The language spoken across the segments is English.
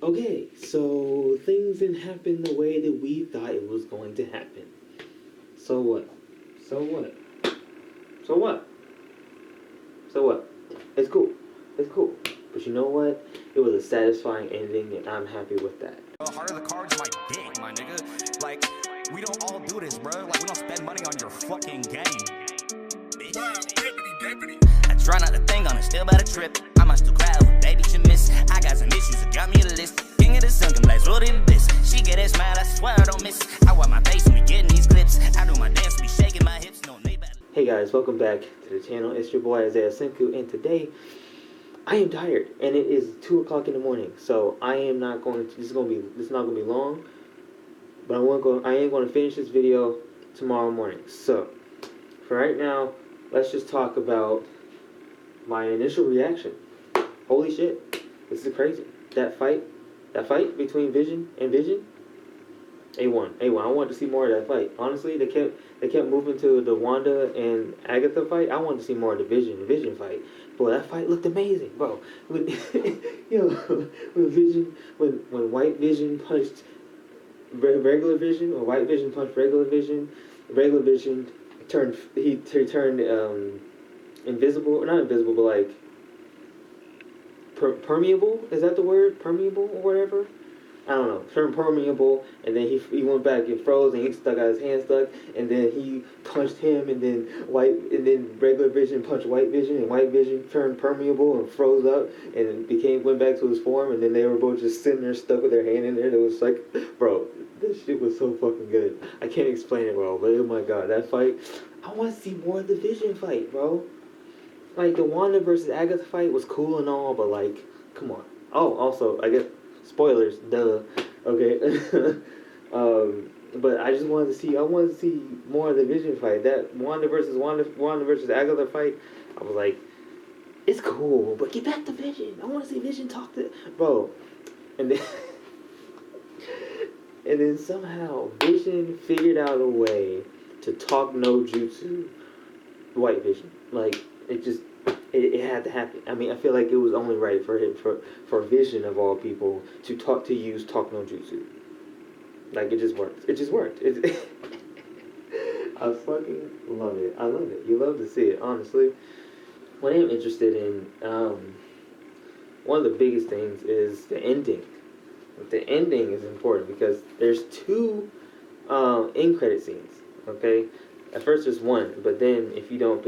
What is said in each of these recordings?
Okay, so things didn't happen the way that we thought it was going to happen. So what? So what? So what? So what? It's cool. It's cool. But you know what? It was a satisfying ending, and I'm happy with that. The heart of the cards my dick, my nigga. Like, we don't all do this, bro. Like, we don't spend money on your fucking game. Wow, deputy. I try not to think on it, still about a trip. I might still cry over baby she miss. I got some issues that got me a list. King of the sunken blaze, what is this? She get a smile, I swear I don't miss. I wipe my face and we getting these clips. I do my dance, we shaking my hips, no neighbor. Hey guys, welcome back to the channel. It's your boy Isaiah Senku, and today I am tired, and it is 2 o'clock in the morning. So I am not going to. This is not going to be long, but I am going to finish this video tomorrow morning. So for right now, let's just talk about my initial reaction. Holy shit, this is crazy. That fight between Vision and Vision. A1. I wanted to see more of that fight. Honestly, they kept moving to the Wanda and Agatha fight. I wanted to see more of the Vision fight. Boy, that fight looked amazing, bro. When when White Vision punched regular Vision, or White Vision punched regular Vision turned invisible, or not invisible, but like permeable. Is that the word? Permeable or whatever. I don't know, turned permeable, and then he went back and froze, and he got his hand stuck, and then he punched him, and then regular Vision punched White Vision, and White Vision turned permeable and froze up, and went back to his form, and then they were both just sitting there stuck with their hand in there. It was like, bro, this shit was so fucking good. I can't explain it well, but oh my god, that fight, I want to see more of the Vision fight, bro. Like, the Wanda versus Agatha fight was cool and all, but like, come on. Oh, also, I guess, spoilers, duh. Okay. But I wanted to see more of the Vision fight. That Wanda versus Agatha fight, I was like, it's cool, but get back to Vision. I want to see Vision talk to bro. And then and then somehow Vision figured out a way to talk no jutsu White Vision. Like, it had to happen. I mean, I feel like it was only right for him, for Vision of all people, to use talk no jutsu. Like, it just worked. I fucking love it. I love it. You love to see it, honestly. What I am interested in, one of the biggest things is the ending. The ending is important because there's 2 end credit scenes. Okay. At first there's 1, but then if you don't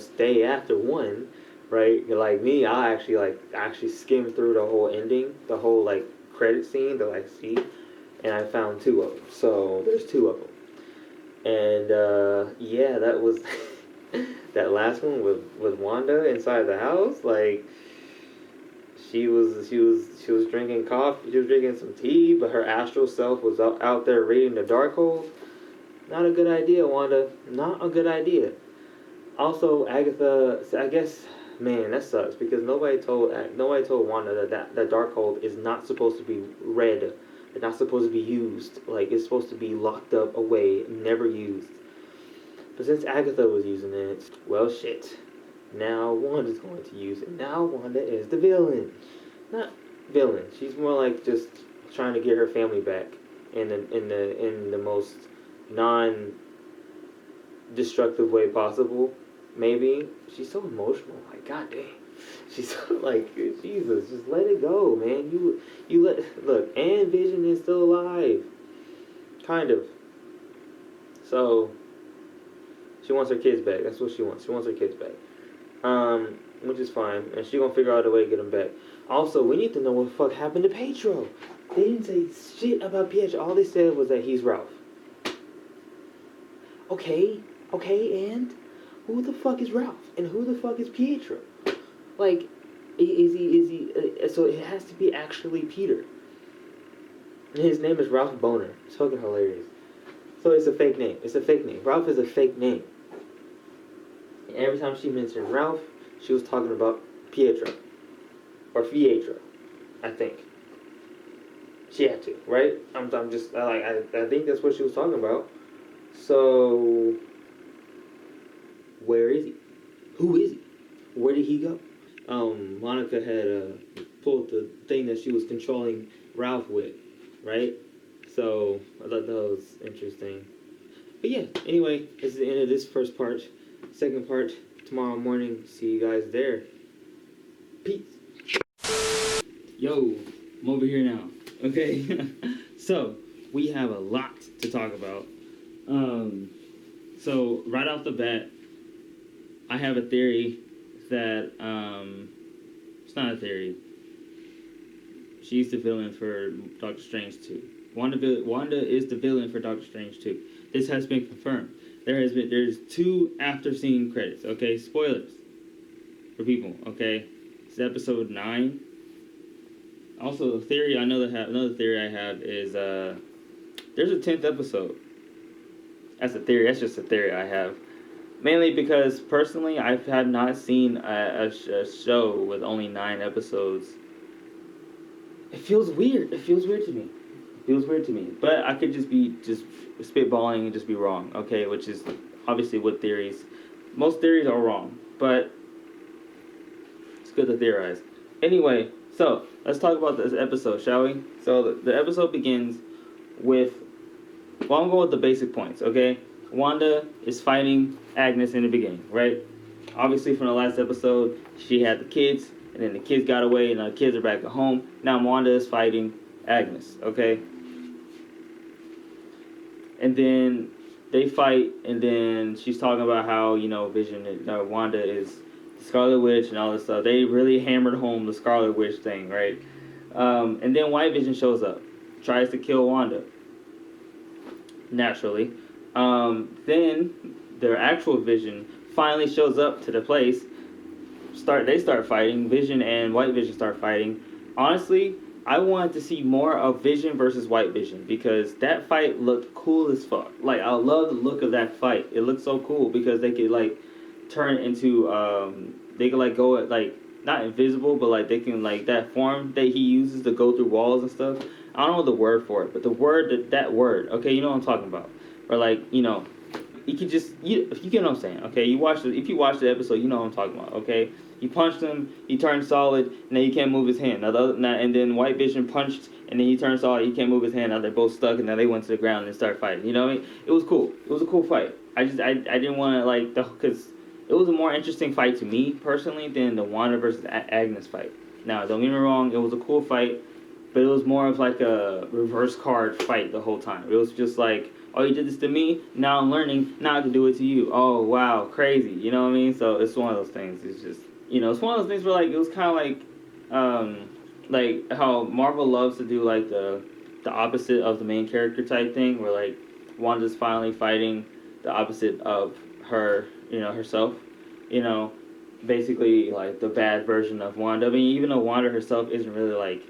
stay after 1, right? You're like me, I actually skimmed through the whole ending, the whole like credit scene to like see, and I found 2 of them. So there's 2 of them, and yeah, that was that last one with Wanda inside the house. Like, she was drinking coffee, she was drinking some tea, but her astral self was out there reading the Darkhold. Not a good idea, Wanda. Not a good idea. Also, Agatha, I guess, man, that sucks because nobody told Wanda that Darkhold is not supposed to be read. It's not supposed to be used. Like, it's supposed to be locked up away, never used. But since Agatha was using it, well, shit. Now Wanda's going to use it. Now Wanda is the villain. Not villain. She's more like just trying to get her family back in the most non-destructive way possible. Maybe. She's so emotional. Like, god damn. She's so, like, Jesus, just let it go, man. Look, and Vision is still alive. Kind of. So, she wants her kids back. That's what she wants. She wants her kids back. Which is fine. And she's gonna figure out a way to get them back. Also, we need to know what the fuck happened to Pietro. They didn't say shit about Pietro. All they said was that he's Ralph. Okay, and who the fuck is Ralph? And who the fuck is Pietro? Like, is he, so it has to be actually Peter. And his name is Ralph Boner. It's fucking hilarious. So it's a fake name. Ralph is a fake name. And every time she mentioned Ralph, she was talking about Pietro. Or Pietro, I think. She had to, right? I think that's what she was talking about. So, where is he? Who is he? Where did he go? Monica had pulled the thing that she was controlling Ralph with, right? So I thought that was interesting. But yeah, anyway, this is the end of this first part. Second part, tomorrow morning. See you guys there. Peace. Yo, I'm over here now. Okay? So, we have a lot to talk about. So, right off the bat, I have a theory that, it's not a theory. She's the villain for Doctor Strange 2. Wanda is the villain for Doctor Strange 2. This has been confirmed. There's 2 after scene credits, okay? Spoilers for people, okay? It's episode 9. Also, the theory another theory I have is there's a 10th episode. That's a theory. That's just a theory I have. Mainly because personally, I have not seen a show with only 9 episodes. It feels weird. It feels weird to me. But I could just be spitballing and just be wrong, okay? Which is obviously what theories. Most theories are wrong, but it's good to theorize. Anyway, so let's talk about this episode, shall we? So the episode begins with. Well, I'm going with the basic points, okay? Wanda is fighting Agnes in the beginning, right? Obviously, from the last episode, she had the kids, and then the kids got away, and the kids are back at home. Now Wanda is fighting Agnes, okay? And then they fight, and then she's talking about how, Wanda is the Scarlet Witch and all this stuff. They really hammered home the Scarlet Witch thing, right? And then White Vision shows up, tries to kill Wanda. Naturally. Then their actual Vision finally shows up to the place. They start fighting. Vision and White Vision start fighting. Honestly, I wanted to see more of Vision versus White Vision because that fight looked cool as fuck. Like, I love the look of that fight. It looked so cool because they could, like, turn into, they could, like, go, like, not invisible, but, like, they can, like, that form that he uses to go through walls and stuff. I don't know the word for it, but the word, that word, okay, you know what I'm talking about. Or, like, you could just, you get what I'm saying, okay? If you watch the episode, you know what I'm talking about, okay? He punched him, he turned solid, and then he can't move his hand. And then White Vision punched, and then he turned solid, he can't move his hand. Now they're both stuck, and then they went to the ground and started fighting. You know what I mean? It was cool. It was a cool fight. I didn't want to, like, because it was a more interesting fight to me, personally, than the Wanda versus Agnes fight. Now, don't get me wrong, it was a cool fight, but it was more of like a reverse card fight the whole time. It was just like, oh, you did this to me, now I'm learning, now I can do it to you. Oh, wow, crazy, you know what I mean? So it's one of those things. It's just, it's one of those things where, like, it was kind of like how Marvel loves to do, like, the opposite of the main character type thing, where, like, Wanda's finally fighting the opposite of her, herself, basically, like, the bad version of Wanda. I mean, even though Wanda herself isn't really, like,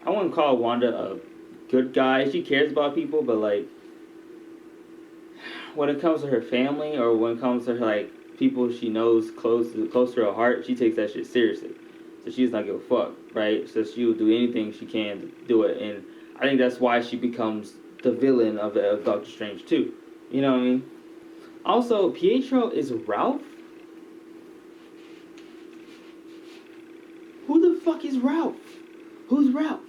I wouldn't call Wanda a good guy. She cares about people, but, like, when it comes to her family or when it comes to her, like, people she knows close to her heart, she takes that shit seriously. So she does not give a fuck, right? So she will do anything she can to do it. And I think that's why she becomes the villain of Doctor Strange 2. You know what I mean? Also, Pietro is Ralph? Who the fuck is Ralph? Who's Ralph?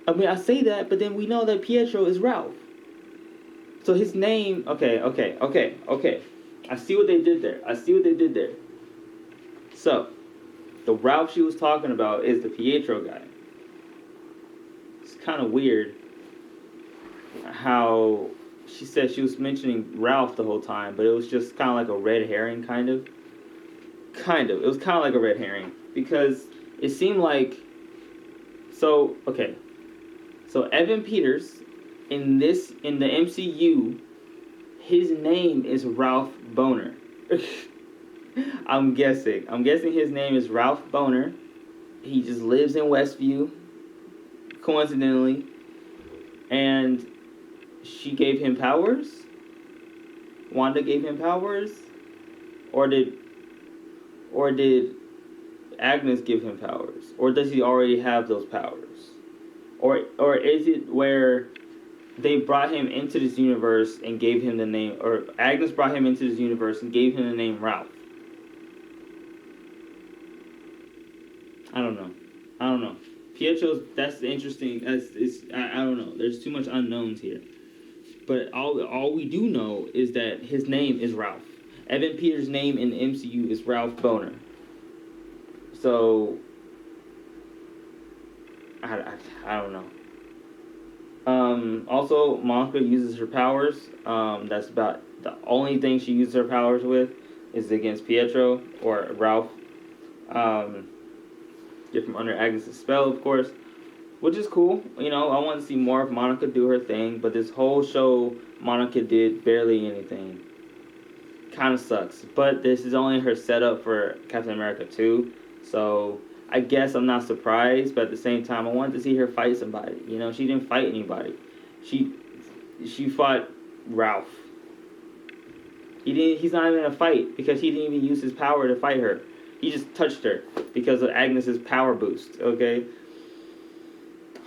I mean, I say that, but then we know that Pietro is Ralph. So his name, okay. I see what they did there. So, the Ralph she was talking about is the Pietro guy. It's kind of weird how she said she was mentioning Ralph the whole time, but it was just kind of like a red herring, kind of. It was kind of like a red herring, because it seemed like, so Evan Peters, in the MCU, his name is Ralph Boner. I'm guessing his name is Ralph Boner. He just lives in Westview, coincidentally, and she gave him powers. Wanda gave him powers, or did Agnes give him powers, or does he already have those powers, or is it where they brought him into this universe and gave him the name, or Agnes brought him into this universe and gave him the name Ralph? I don't know. Pietro's, that's interesting. I don't know. There's too much unknowns here. But all we do know is that his name is Ralph. Evan Peters' name in the MCU is Ralph Boner. So, I don't know. Also, Monica uses her powers. That's about the only thing she uses her powers with is against Pietro or Ralph. Get from under Agnes' spell, of course, which is cool. You know, I want to see more of Monica do her thing, but this whole show, Monica did barely anything. Kind of sucks. But this is only her setup for Captain America 2, so I guess I'm not surprised, but at the same time, I wanted to see her fight somebody. You know, she didn't fight anybody. She fought Ralph. He's not even in a fight because he didn't even use his power to fight her. He just touched her because of Agnes's power boost. Okay,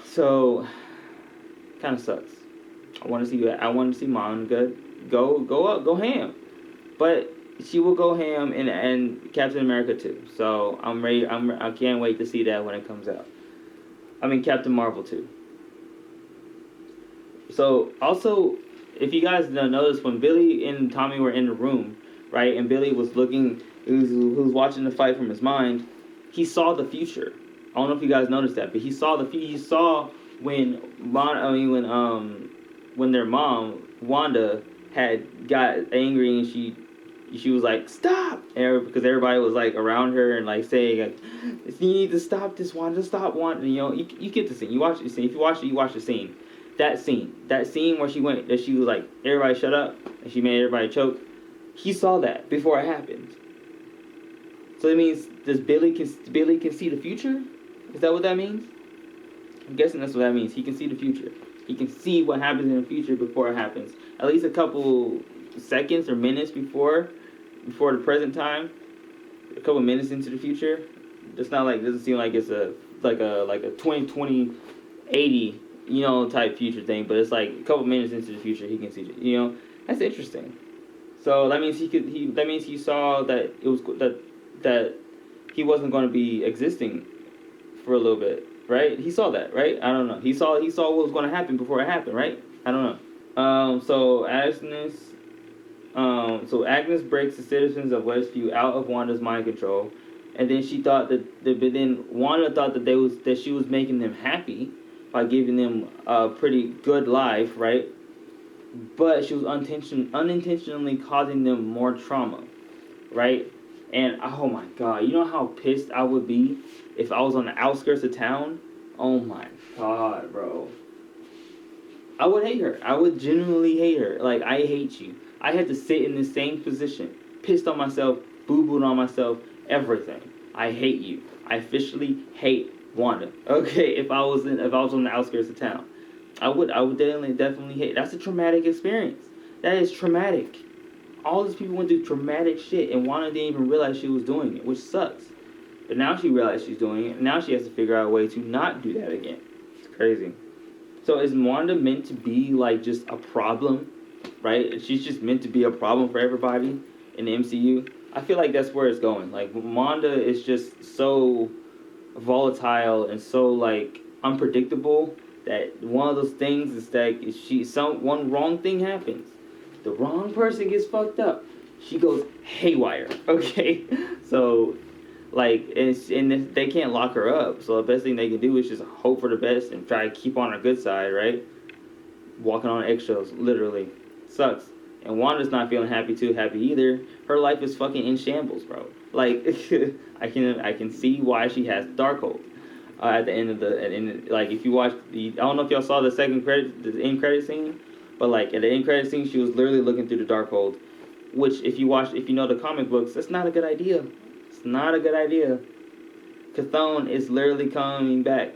so kind of sucks. I want to see Monica go ham, but she will go ham in Captain America 2. So I'm ready. I can't wait to see that when it comes out. I mean Captain Marvel 2. So also, if you guys notice, when Billy and Tommy were in the room, right, and Billy was looking, who was watching the fight from his mind, he saw the future. I don't know if you guys noticed that, but he saw when their mom Wanda had got angry and she was like, stop, because everybody was like around her and like saying, like, you need to stop this, Wanda, stop, Wanda. You know, you get the scene. You watch the scene. If you watch it, you watch the scene. That scene where she was like, everybody shut up, and she made everybody choke. He saw that before it happened. So that means Billy can see the future? Is that what that means? I'm guessing that's what that means. He can see the future. He can see what happens in the future before it happens. At least a couple seconds or minutes before the present time. A couple minutes into the future. It's not like, it doesn't seem like it's a 20/20/80, you know, type future thing, but it's like a couple minutes into the future he can see it. You know, that's interesting. So that means he saw that it was that he wasn't going to be existing for a little bit, right? He saw that, right? I don't know. He saw what was going to happen before it happened, right? I don't know. So Agnes breaks the citizens of Westview out of Wanda's mind control, and then she thought but then Wanda thought that she was making them happy by giving them a pretty good life, right? But she was unintentionally causing them more trauma, right? And oh my god, you know how pissed I would be if I was on the outskirts of town? Oh my god, bro. I would hate her. I would genuinely hate her. Like, I hate you. I had to sit in the same position, pissed on myself, boo-booed on myself, everything. I hate you. I officially hate Wanda. Okay, if I was on the outskirts of town, I would definitely hate. That's a traumatic experience. That is traumatic. All these people went through traumatic shit, and Wanda didn't even realize she was doing it, which sucks. But now she realized she's doing it, and now she has to figure out a way to not do that again. It's crazy. So is Wanda meant to be like just a problem, right? She's just meant to be a problem for everybody in the MCU. I feel like that's where it's going. Like, Wanda is just so volatile and so like unpredictable that one of those things is that one wrong thing happens, the wrong person gets fucked up, she goes haywire. Okay, so like, and they can't lock her up, so the best thing they can do is just hope for the best and try to keep on her good side, right? Walking on eggshells, literally. Sucks. And Wanda's not feeling happy either. Her life is fucking in shambles, bro. Like, I can see why she has Darkhold. At the end of like, if you watch I don't know if y'all saw the end credit scene, but like at the end credit scene, she was literally looking through the Darkhold, which if you know the comic books, that's not a good idea. It's not a good idea. Chthon is literally coming back.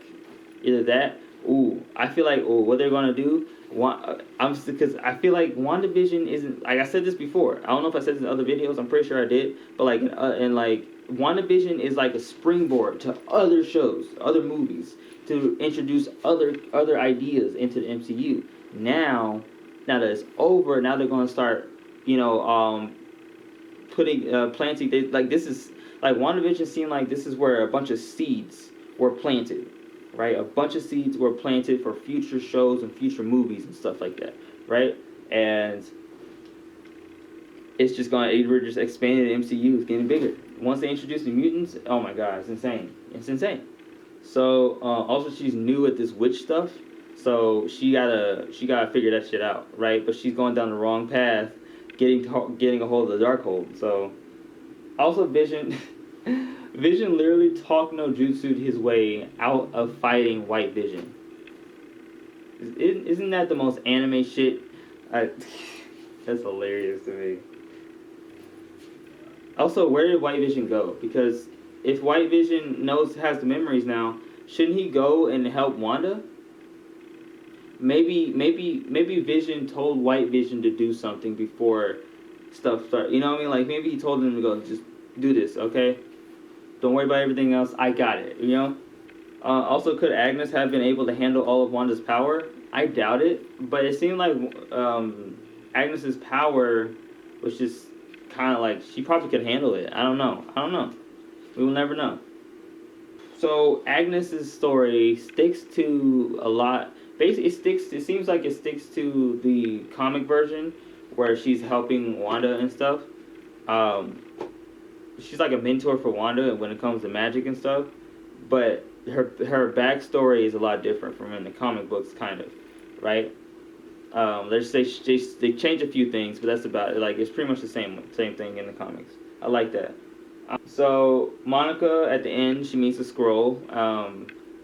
Either that, I feel like, what they're gonna do. Because I feel like WandaVision isn't, like I said this before. I don't know if I said this in other videos. I'm pretty sure I did. But like, WandaVision is like a springboard to other shows, other movies, to introduce other ideas into the MCU. Now that it's over, now they're gonna start, planting. This is like WandaVision seemed like this is where a bunch of seeds were planted. right? A bunch of seeds were planted for future shows and future movies and stuff like that, right? And it's just we're just expanding the MCU. It's getting bigger. Once they introduce the mutants, oh my god, it's insane. It's insane. So also she's new at this witch stuff, so she gotta figure that shit out, right? But she's going down the wrong path, getting a hold of the Darkhold. So also Vision, Vision literally talk no jutsu'd his way out of fighting White Vision. Isn't that the most anime shit? That's hilarious to me. Also, where did White Vision go? Because if White Vision has the memories now, shouldn't he go and help Wanda? Maybe Vision told White Vision to do something before stuff started. You know what I mean? Like maybe he told him to go, just do this, okay? Don't worry about everything else. I got it. You know. Also, could Agnes have been able to handle all of Wanda's power? I doubt it. But it seemed like Agnes's power was just kind of like she probably could handle it. I don't know. We will never know. So Agnes's story sticks to a lot. Basically, it seems like it sticks to the comic version where she's helping Wanda and stuff. She's like a mentor for Wanda when it comes to magic and stuff. But her backstory is a lot different from in the comic books, kind of, right? They change a few things, but that's about it. Like it's pretty much the same thing in the comics. I like that. So Monica at the end, she meets a Skrull,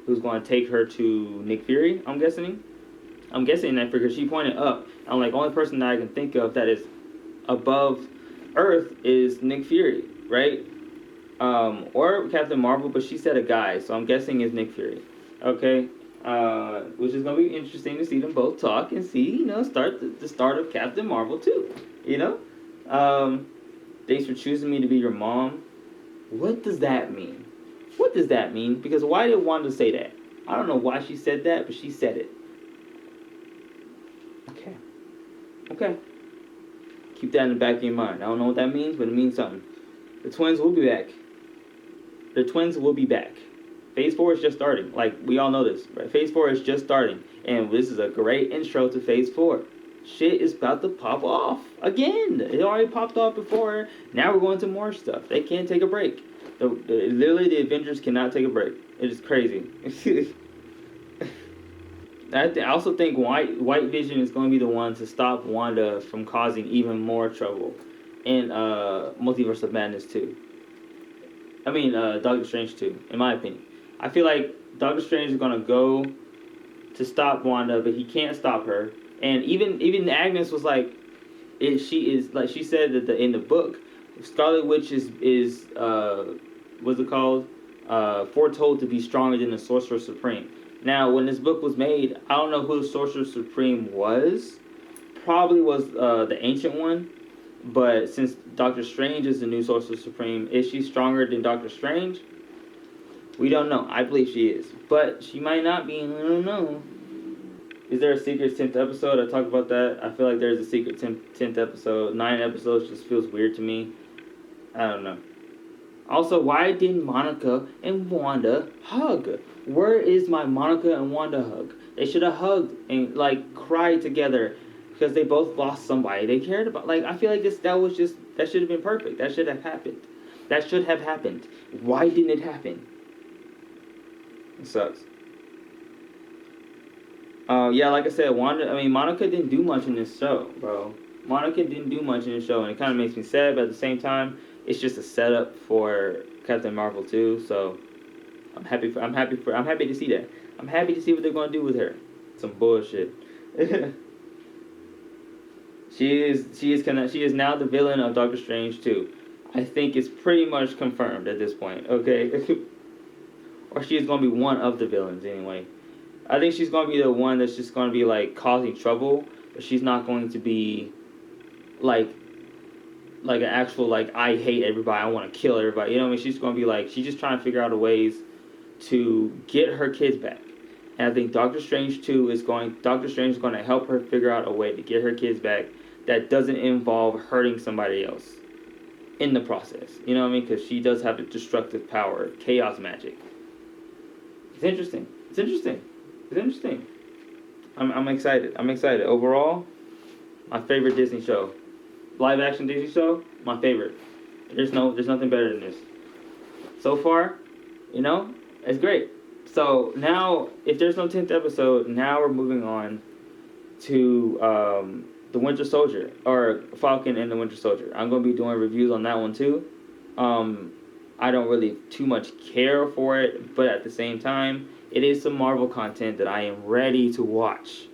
who's going to take her to Nick Fury. I'm guessing that because she pointed up. I'm like, only person that I can think of that is above Earth is Nick Fury, right? Or Captain Marvel, but she said a guy, so I'm guessing it's Nick Fury. Okay, which is gonna be interesting to see them both talk and see, start the start of Captain Marvel too. Thanks for choosing me to be your mom. What does that mean? Because why did Wanda say that? I don't know why she said that, but she said it. Okay. Keep that in the back of your mind. I don't know what that means, but it means something. The twins will be back. Phase 4 is just starting. Like, we all know this, right? Phase 4 is just starting. And this is a great intro to Phase 4. Shit is about to pop off again. It already popped off before. Now we're going to more stuff. They can't take a break. Literally, the Avengers cannot take a break. It is crazy. I also think White Vision is going to be the one to stop Wanda from causing even more trouble in Multiverse of Madness 2. I mean, Doctor Strange 2, in my opinion. I feel like Doctor Strange is going to go to stop Wanda, but he can't stop her. And even Agnes was like, she said that in the book, Scarlet Witch is what's it called? Foretold to be stronger than the Sorcerer Supreme. Now, when this book was made, I don't know who the Sorcerer Supreme was. Probably was the Ancient One. But since Doctor Strange is the new Sorcerer Supreme, is she stronger than Doctor Strange? We don't know. I believe she is. But she might not be. I don't know. Is there a secret 10th episode? I talked about that. I feel like there's a secret 10th episode. 9 episodes just feels weird to me. I don't know. Also, why didn't Monica and Wanda hug? Where is my Monica and Wanda hug? They should have hugged and, cried together because they both lost somebody they cared about. I feel like that should have been perfect. That should have happened. Why didn't it happen? It sucks. Like I said, Monica didn't do much in this show, bro. Monica didn't do much in this show, and it kind of makes me sad, but at the same time, it's just a setup for Captain Marvel 2, so I'm happy to see that. I'm happy to see what they're going to do with her. Some bullshit. She is now the villain of Doctor Strange 2. I think it's pretty much confirmed at this point, okay? Or she is going to be one of the villains anyway. I think she's going to be the one that's just going to be causing trouble, but she's not going to be like an actual I hate everybody, I want to kill everybody. You know what I mean? She's going to be she's just trying to figure out a ways to get her kids back. And I think Doctor Strange is going to help her figure out a way to get her kids back that doesn't involve hurting somebody else in the process. You know what I mean? Because she does have a destructive power, chaos magic. It's interesting. It's interesting. It's interesting. I'm excited. I'm excited. Overall, my favorite Disney show, live action Disney show, my favorite. There's nothing better than this. So far, it's great. So now, if there's no 10th episode, now we're moving on to the Winter Soldier, or Falcon and the Winter Soldier. I'm going to be doing reviews on that one too. I don't really too much care for it, but at the same time, it is some Marvel content that I am ready to watch.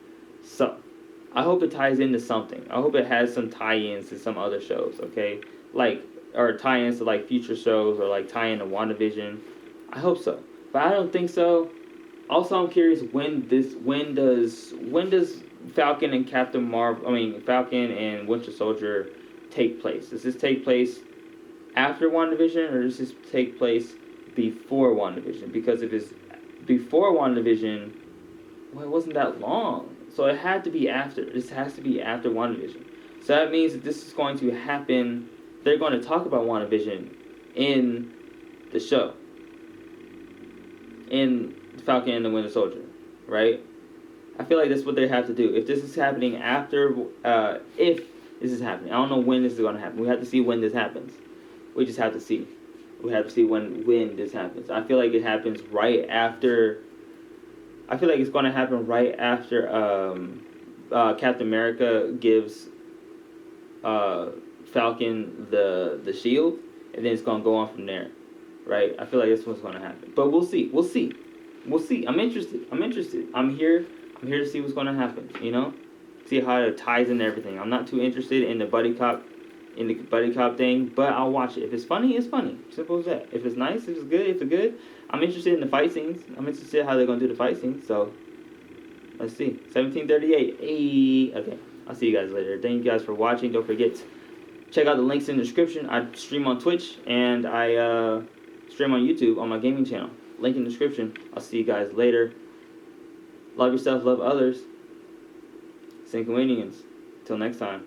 So, I hope it ties into something. I hope it has some tie-ins to some other shows, okay? Or tie-ins to future shows, or tie-in to WandaVision. I hope so. But I don't think so. Also, I'm curious when does Falcon and Falcon and Winter Soldier take place? Does this take place after WandaVision, or does this take place before WandaVision? Because if it's before WandaVision, well, it wasn't that long. So it had to be after. This has to be after WandaVision. So that means that this is going to happen. They're going to talk about WandaVision in the show. In Falcon and the Winter Soldier, right? I feel like that's what they have to do. If this is happening after, if this is happening, I don't know when this is going to happen. We have to see when this happens. We just have to see. We have to see when this happens. I feel like it happens right after. I feel like it's going to happen right after Captain America gives Falcon the shield, and then it's going to go on from there, right? I feel like that's what's going to happen. But we'll see. I'm interested. I'm here to see what's going to happen, See how it ties in everything. I'm not too interested in the buddy cop thing, but I'll watch it. If it's funny, it's funny. Simple as that. If it's nice, if it's good, I'm interested in the fight scenes. I'm interested in how they're going to do the fight scenes. So, let's see. 1738. Hey. Okay. I'll see you guys later. Thank you guys for watching. Don't forget, check out the links in the description. I stream on Twitch, and I stream on YouTube on my gaming channel. Link in the description. I'll see you guys later. Love yourself, love others. Senku. Till next time.